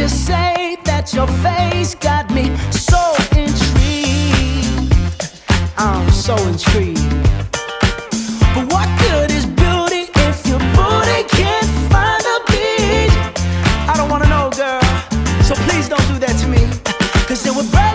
to say that your face got me so intrigued. I'm so intrigued. But what good is beauty if your booty can't find the beach? I don't wanna know, girl, so please don't do that to me, 'cause it would burn